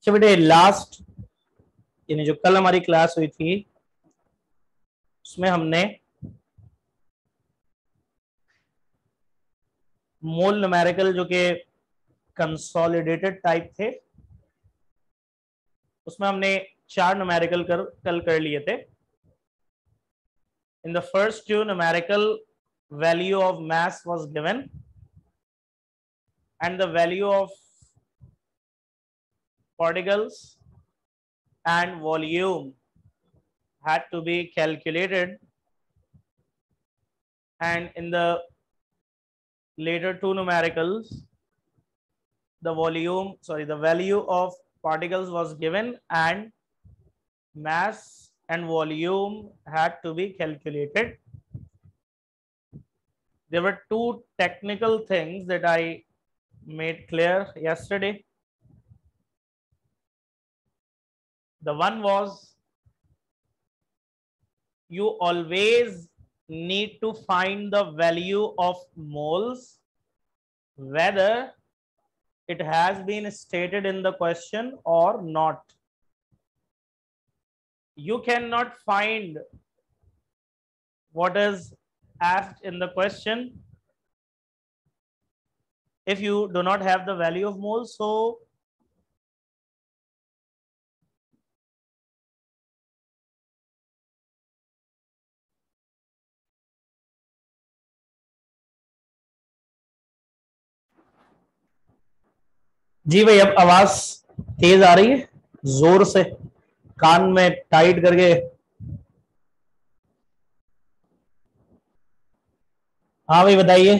अच्छा बेटे, लास्ट यानी जो कल हमारी क्लास हुई थी उसमें हमने मोल न्यूमेरिकल जो कि कंसोलिडेटेड टाइप थे उसमें हमने 4 न्यूमेरिकल कल कर लिए थे. In the first two, numerical value of mass was given and the value of particles and volume had to be calculated, and in the later two numericals the value of particles was given and mass and volume had to be calculated. There were two technical things that I made clear yesterday. The one was you always need to find the value of moles whether it has been stated in the question or not. You cannot find what is asked in the question if you do not have the value of moles. So जी भाई, अब आवाज तेज आ रही है, जोर से कान में tight करके. हाँ भाई बताइए.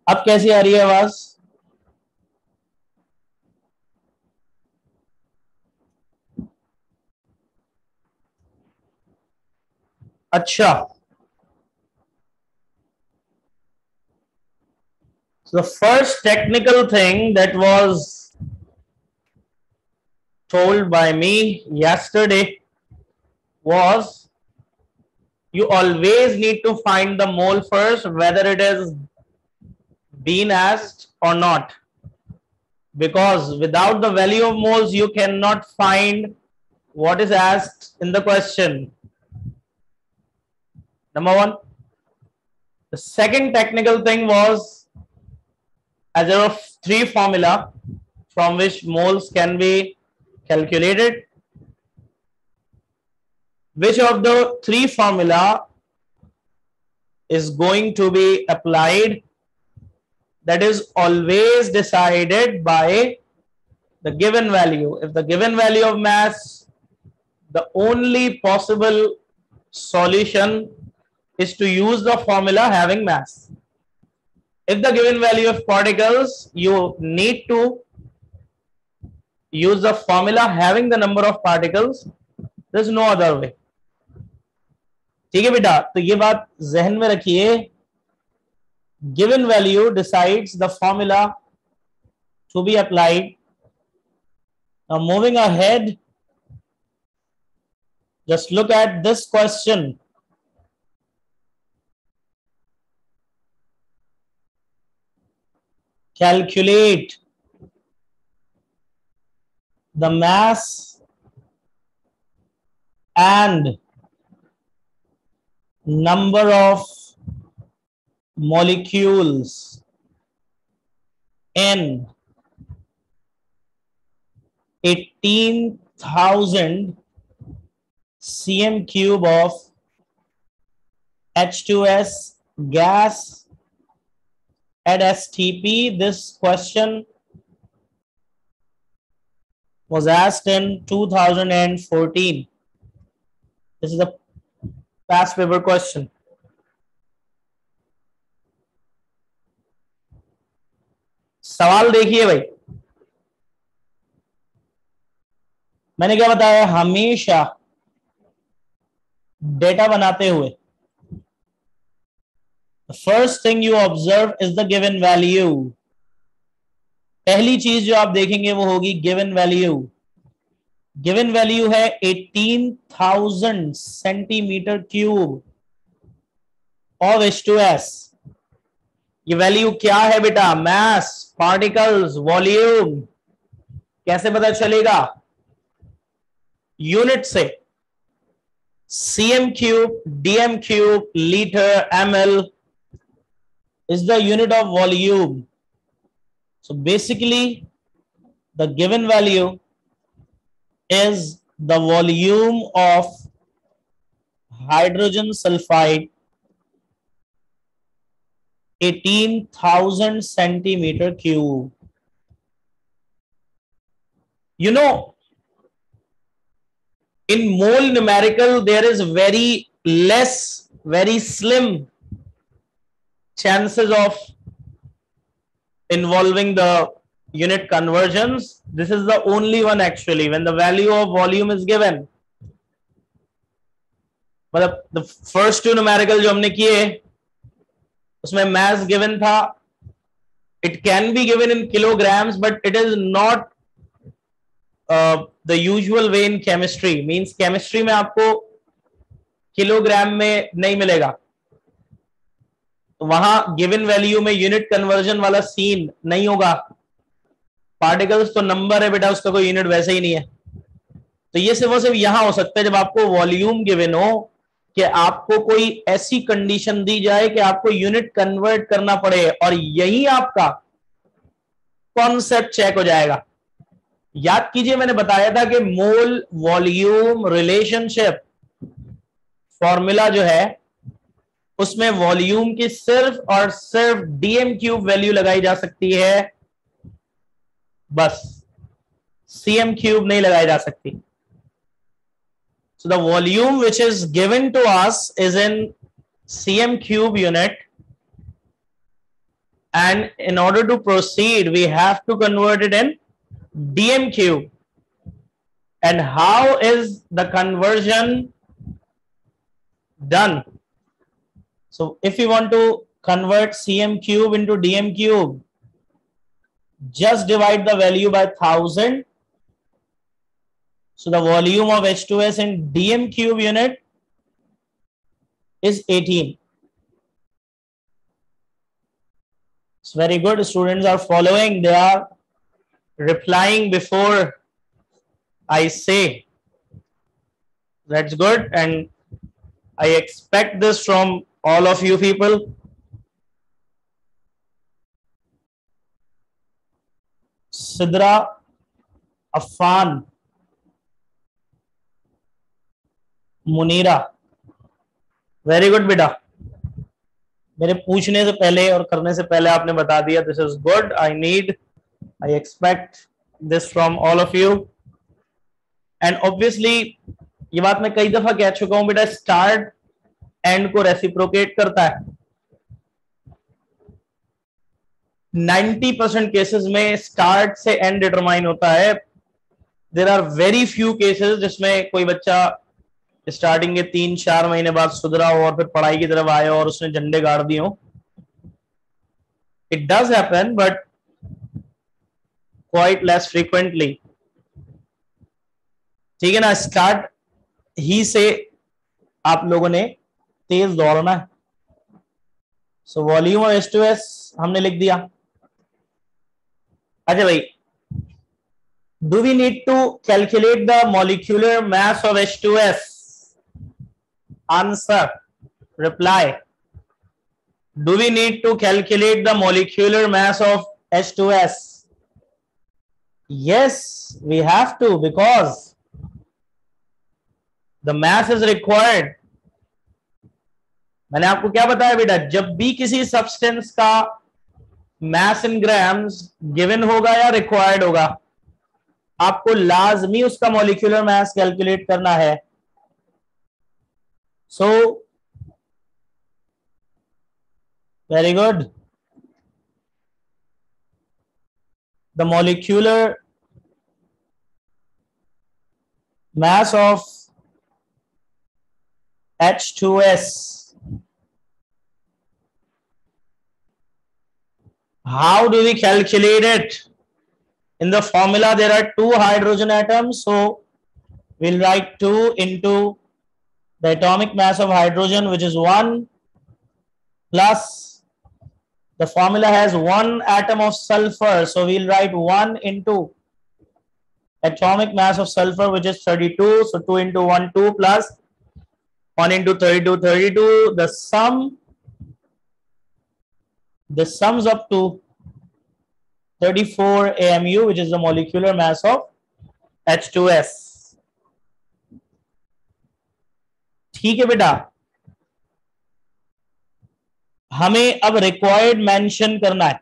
अब कैसी आ रही है आवाज? अच्छा, so the first technical thing that was told by me yesterday was you always need to find the mole first whether it is been asked or not, because without the value of moles you cannot find what is asked in the question. Number one. The second technical thing was, as there are 3 formula from which moles can be calculated, which of the 3 formula is going to be applied, that is always decided by the given value. If the given value of mass, the only possible solution is to use the formula having mass. If the given value of particles, you need to use the formula having the number of particles. There is no other way. ठीक है बेटा, तो ये बात जहन में रखिए. Given value decides the formula to be applied. Now moving ahead, just look at this question. Calculate the mass and number of molecules in 18,000 cm cube of H2S gas at STP. This question was asked in 2014. This is a past paper question. सवाल देखिए भाई, मैंने क्या बताया, हमेशा data बनाते हुए the first thing you observe is the given value. पहली चीज जो आप देखेंगे वो होगी given value. गिवन वैल्यू है 18,000 सेंटीमीटर क्यूब ऑफ H2S. ये वैल्यू क्या है बेटा? मास, पार्टिकल्स, वॉल्यूम। कैसे पता चलेगा? यूनिट से। cm cube, dm cube, liter, ml is the unit of volume. So basically the given value is the volume of hydrogen sulfide 18,000 centimeter cube. You know, in mole numerical there is very less, very slim chances of involving the unit conversions. This is the only one actually when the value of volume is given. मतलब the first two numerical जो हमने किए उसमें mass given था. It can be given in kilograms, but it is not the usual way in chemistry. Means chemistry में आपको kilogram में नहीं मिलेगा. तो वहां गिवन वैल्यू में यूनिट कन्वर्जन वाला सीन नहीं होगा. पार्टिकल्स तो नंबर है बेटा, उसका कोई यूनिट वैसे ही नहीं है. तो ये सिर्फ और सिर्फ यहां हो सकता है जब आपको वॉल्यूम गिवन हो कि आपको कोई ऐसी कंडीशन दी जाए कि आपको यूनिट कन्वर्ट करना पड़े, और यही आपका कॉन्सेप्ट चेक हो जाएगा. याद कीजिए मैंने बताया था कि मोल वॉल्यूम रिलेशनशिप फॉर्मूला जो है उसमें वॉल्यूम की सिर्फ और सिर्फ डीएम क्यूब वैल्यू लगाई जा सकती है, बस सीएम क्यूब नहीं लगाई जा सकती. So the volume which is given to us is in cm cube unit, and in order to proceed we have to convert it in dm cube. And how is the conversion done? So if you want to convert cm cube into dm cube, just divide the value by 1000. So the volume of H2S in dm cube unit is 18. It's very good. Students are following. They are replying before I say. That's good. And I expect this from all of you people. Sidra Affan, Munira, very good बेटा. मेरे पूछने से पहले और करने से पहले आपने बता दिया. This is good. I expect this from all of you. And obviously ये बात मैं कई दफा कह चुका हूं बेटा, स्टार्ट एंड को रेसिप्रोकेट करता है. 90% केसेस में स्टार्ट से एंड डिटरमाइन होता है. There are very few cases जिसमें कोई बच्चा स्टार्टिंग के 3-4 महीने बाद सुधरा हो और फिर पढ़ाई की तरफ आया और उसने झंडे गाड़ दिए हो. It does happen but quite less frequently. ठीक है ना. स्टार्ट ही से आप लोगों ने तेज दौड़ना है. सो वॉल्यूम ऑफ H2S हमने लिख दिया. अच्छा भाई, do we need to calculate the molecular mass of H2S? Answer, reply. Do we need to calculate the molecular mass of H2S? Yes, we have to, because the mass is required. मैंने आपको क्या बताया बेटा, जब भी किसी substance का mass in grams given होगा या required होगा, आपको लाजमी उसका molecular mass कैलकुलेट करना है. So, very good. The molecular mass of H2S. How do we calculate it? In the formula, there are 2 hydrogen atoms. So, we'll write 2 into the atomic mass of hydrogen, which is 1, plus The formula has one atom of sulfur, so we'll write 1 into atomic mass of sulfur, which is 32. So 2 into 1, 2 plus 1 into 32, 32. The sums up to 34 AMU, which is the molecular mass of H2S. ठीक है बेटा, हमें अब required mention करना है.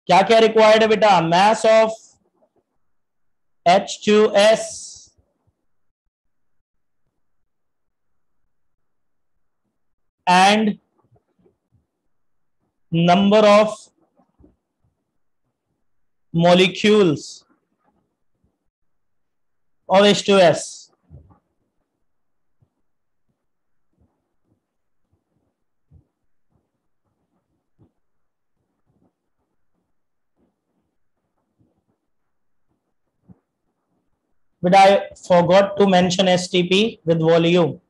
क्या क्या required है बेटा? मास of H2S and number of molecules of H2S. But I forgot to mention STP with volume.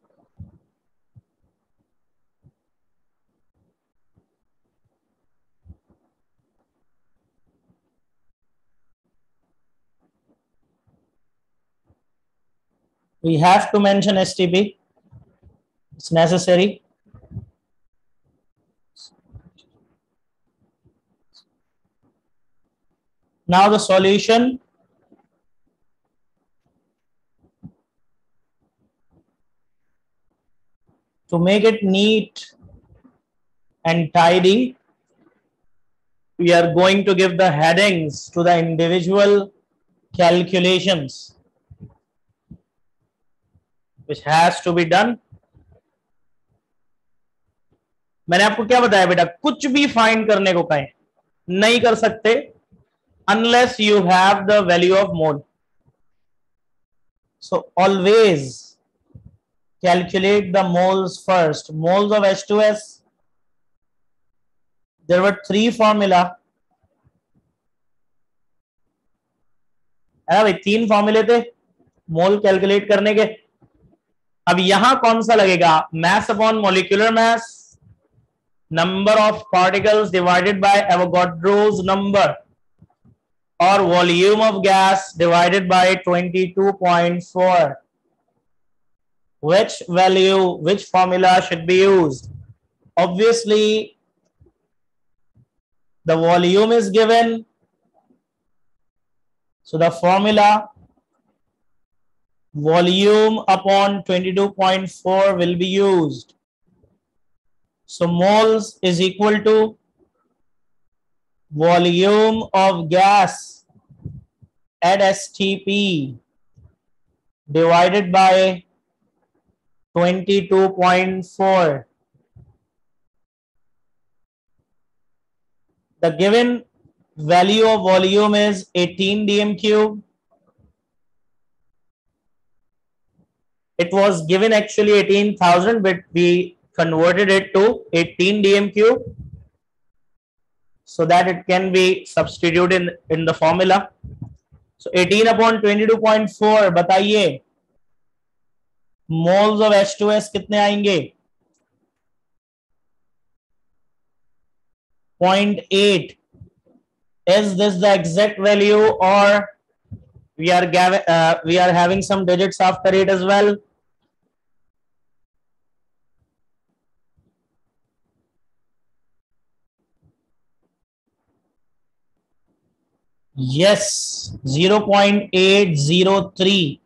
We have to mention STP. It's necessary. Now the solution. To make it neat and tidy, we are going to give the headings to the individual calculations, which has to be done. मैंने आपको क्या बताया बेटा? कुछ भी find करने को कहें नहीं कर सकते unless you have the value of mole. So always calculate the moles first. Moles of H2S. There were 3 formula. है ना भाई, 3 फॉर्मूले थे मोल कैलकुलेट करने के. अब यहां कौन सा लगेगा? mass upon molecular mass, number of particles divided by Avogadro's number, or volume of gas divided by 22.4. Which value, which formula should be used? Obviously, the volume is given, so the formula volume upon 22.4 will be used. So moles is equal to volume of gas at STP divided by 22.4. The given value of volume is 18 dm cube. It was given actually 18,000, but we converted it to 18 dm cube so that it can be substituted in the formula. So 18 upon 22.4, बताइए moles of H2S कितने आएंगे? 0.8. Is this the exact value, or we are having some digits after it as well? Yes, 0.803.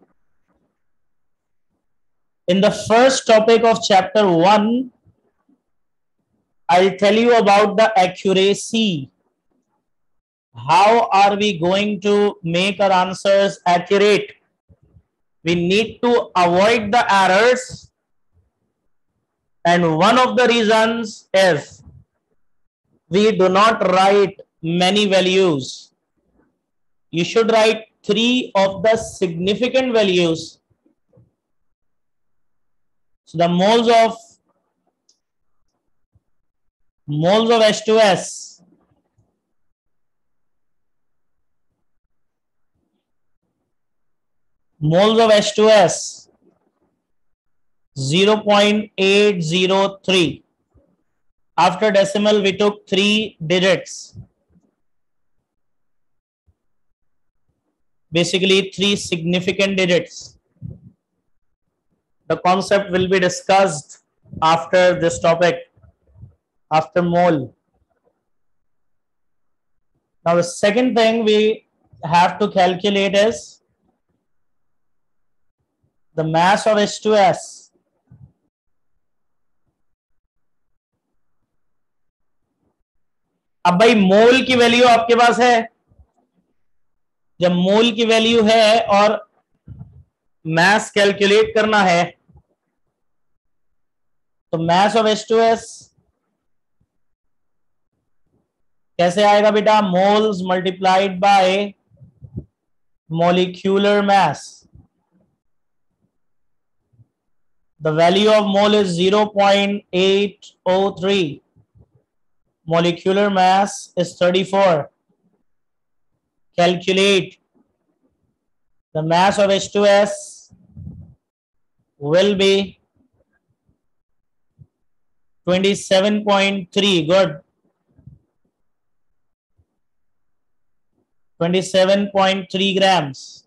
In the first topic of chapter 1, I'll tell you about the accuracy. How are we going to make our answers accurate? We need to avoid the errors, and one of the reasons is we do not write many values. You should write 3 of the significant values. So the moles of H2S, moles of H2S 0.803. After decimal, we took 3 digits. Basically, 3 significant digits. The concept will be discussed after this topic, after mole. Now, the second thing we have to calculate is the mass of H2S. अब भाई मोल की value आपके पास है. जब मोल की value है और mass calculate करना है तो मास ऑफ H2S कैसे आएगा बेटा? Moles multiplied by molecular mass. The value of mole is 0.803. Molecular mass is 34. Calculate the mass of H2S will be 27.3. Good. 27.3 grams.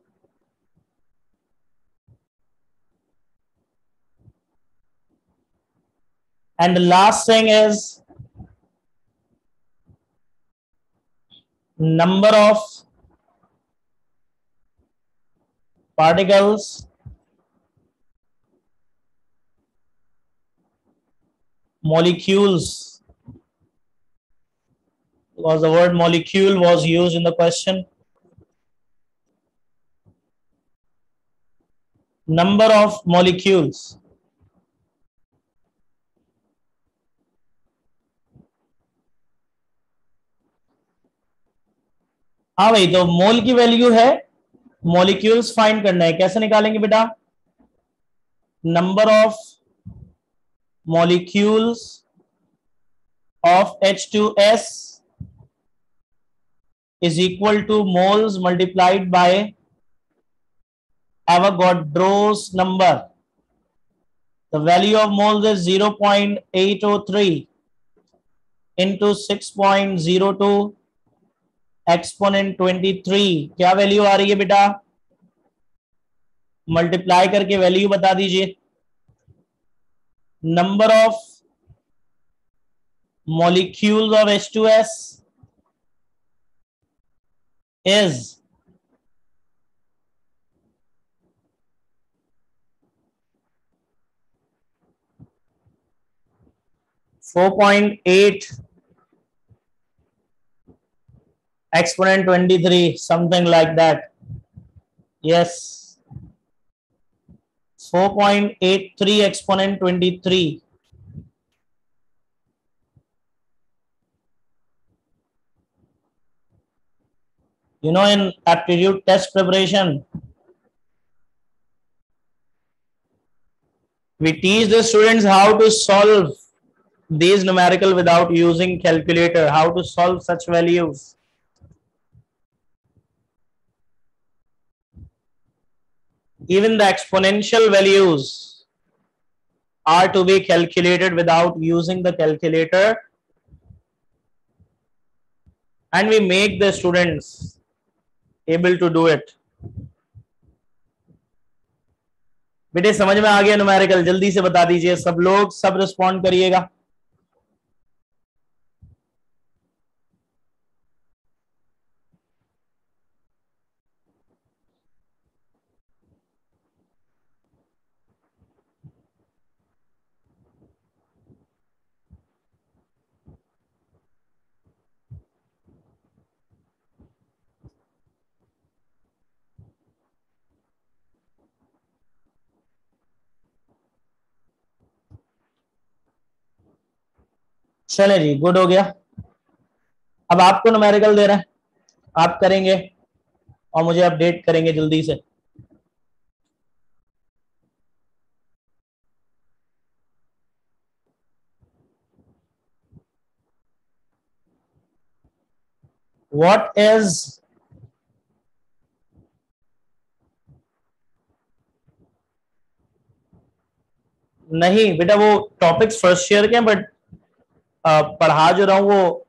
And the last thing is number of particles molecules, because the word molecule was used in the question. Number of molecules. हाँ भाई, तो मोल की value है, molecules find करना है. कैसे निकालेंगे बेटा? Number of molecules of H2S is equal to moles multiplied by Avogadro's number. The value of moles is 0.803 into 6.02 exponent 23. क्या वैल्यू आ रही है बेटा? मल्टीप्लाई करके वैल्यू बता दीजिए. Number of molecules of H2S is 4.8 exponent 23, something like that. Yes, 4.83 exponent 23. You know, in aptitude test preparation, we teach the students how to solve these numerical without using calculator, how to solve such values. Even the exponential values are to be calculated without using the calculator, and we make the students able to do it. बेटे समझ में आ गया numerical? जल्दी से बता दीजिए सब लोग, सब रिस्पॉन्ड करिएगा. चले जी, गुड हो गया. अब आपको न्यूमेरिकल दे रहे हैं, आप करेंगे और मुझे अपडेट करेंगे जल्दी से. व्हाट इज नहीं बेटा, वो टॉपिक्स फर्स्ट ईयर के हैं, बट पढ़ा जो रहा हूँ वो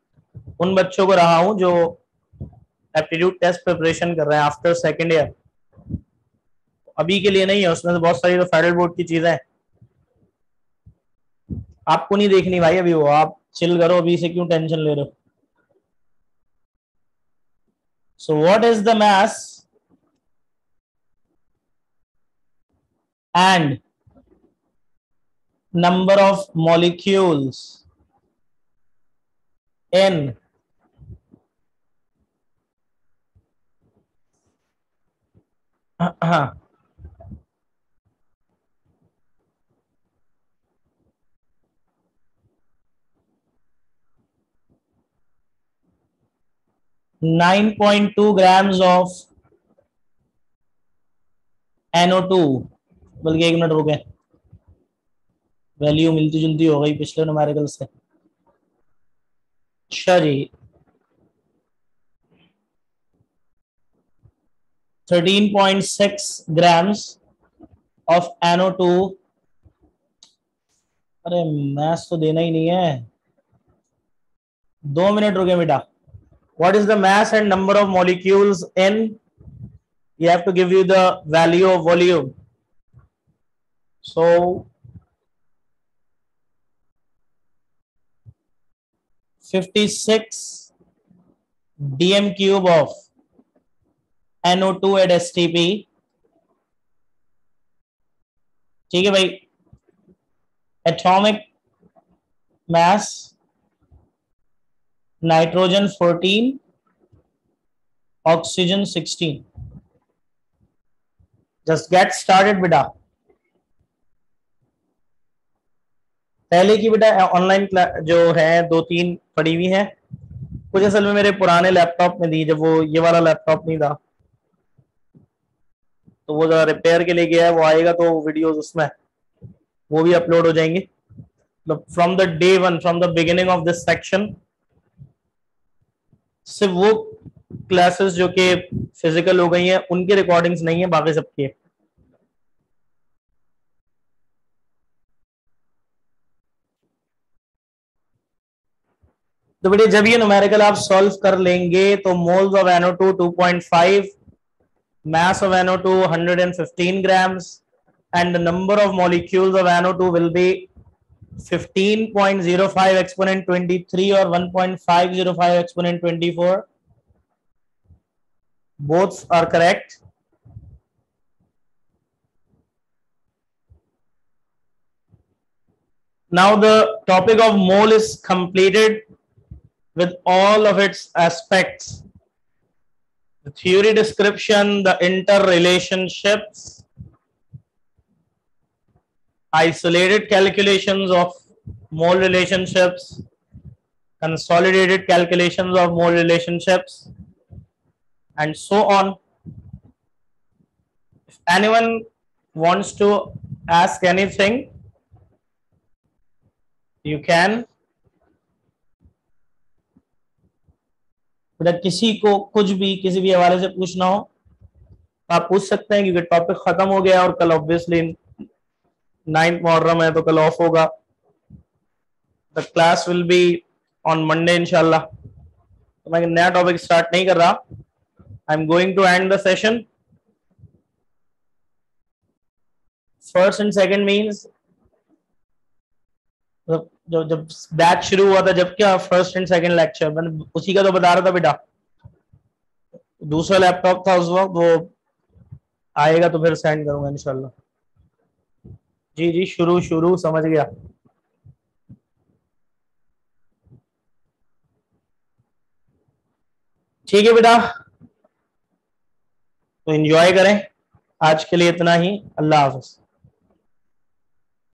उन बच्चों को रहा हूँ जो एप्टीट्यूड टेस्ट प्रिपरेशन कर रहे हैं आफ्टर सेकेंड ईयर। अभी के लिए नहीं है, उसमें से बहुत सारी तो फेडरल बोर्ड की चीजें हैं, आपको नहीं देखनी भाई अभी वो, आप चिल करो, अभी से क्यों टेंशन ले रहे हो। So what is the mass and number of molecules in 9.2 grams of NO2। बल्कि एक मिनट रुके, वैल्यू मिलती जुलती हो गई पिछले न्यूमेरिकल से। अच्छा जी, 13.6 grams of NO2। अरे मैथ्स तो देना ही नहीं है, 2 मिनट रुके बेटा। What is the mass and number of molecules in? You have to give you the value of volume. So 56 dm cube of NO2 at STP। ठीक है भाई। Atomic mass nitrogen 14, oxygen 16। Just get started बेटा। पहले की बेटा online जो है 2-3 पड़ी हुई हैं, कुछ असल में मेरे पुराने लैपटॉप में दी, जब वो ये वाला लैपटॉप नहीं था तो वो जरा रिपेयर के लिए गया है, वो आएगा तो वीडियोस उसमें वो भी अपलोड हो जाएंगे। From the day one, from the beginning of this section, सिर्फ वो क्लासेस जो कि फिजिकल हो गई हैं उनकी रिकॉर्डिंग्स नहीं है, बाकी सबकी है। तो बेटे जब ये न्यूमेरिकल आप सॉल्व कर लेंगे तो moles of NO2 2.5, mass of NO2 115 grams and the number of molecules of NO2 will be 15.05 exponent 23 or 1.505 exponent 24. Both are correct. Now the topic of mole is completed with all of its aspects. The theory description, the interrelationships, isolated calculations of mole relationships, consolidated calculations of mole relationships, and so on. If anyone wants to ask anything, you can. बेटा किसी को कुछ भी किसी भी हवाले से पूछना हो तो आप पूछ सकते हैं, क्योंकि टॉपिक खत्म हो गया और कल ऑब्वियसली 9th मुहर्रम है तो कल ऑफ होगा। The class will be on Monday इंशाल्लाह। तो मैं नया टॉपिक स्टार्ट नहीं कर रहा, I am going to end the session. First and second means जब बैच शुरू हुआ था, जब क्या फर्स्ट एंड सेकंड लेक्चर, मैंने उसी का तो बता रहा था बेटा। दूसरा लैपटॉप था उस वक्त, वो आएगा तो फिर सेंड करूंगा इंशाल्लाह। जी जी, शुरू समझ गया। ठीक है बेटा, तो एंजॉय करें। आज के लिए इतना ही, अल्लाह हाफ़िज़।